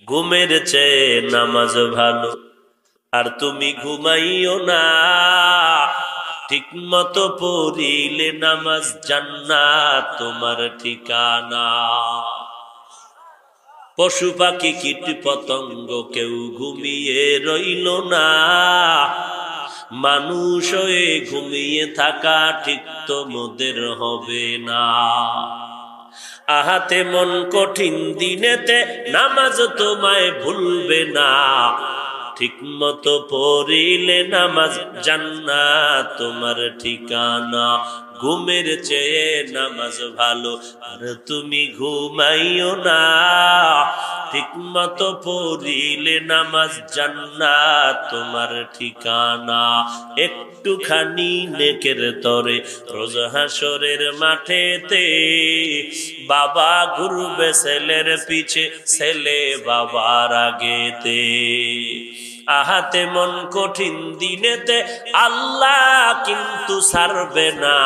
ঘুমের চেয়ে নামাজ ভালো, আর তুমি ঘুমাইও না। ঠিক মতো পড়িলে নামাজ জান্নাত তোমার ঠিকানা। পশু পাখি কীট পতঙ্গ কেউ ঘুমিয়ে রইল না, মানুষ হয়ে ঘুমিয়ে থাকা ঠিক তো মোদের হবে না। আহাতে মন কঠিন দিনেতে নামাজ তোমায় ভুলবে না। ঠিক মতো পড়িলে নামাজ জান্নাত তোমার ঠিকানা। ঘুমের চেয়ে নামাজ ভালো, আর তুমি ঘুমাইও না। ঠিক মতো পড়িলে নামাজ জান্নাত তোমার ঠিকানা। একটুখানি নেকের তরে রোজ হাসরের মাঠেতে, বাবা ঘুরবে ছেলের পিছে, ছেলে বাবার আগেতে। আহাতে মন কঠিন দিনেতে আল্লাহ কিন্তু ছাড়বে না।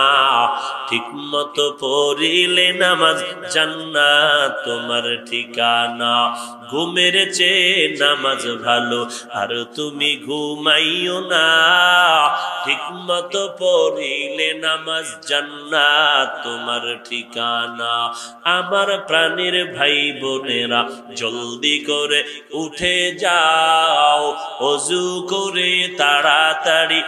ঠিক মতো পড়িলে নামাজ জান্নাত তোমার ঠিকানা। ঘুমের চেয়ে নামাজ ভালো, আর তুমি ঘুমাইও না। ঠিক মতো পড়িলে নামাজ জান্নাত তোমার ঠিকানা। আমার প্রাণের ভাই বোনেরা, জলদি করে উঠে যাও, অজু করে তাড়াতাড়ি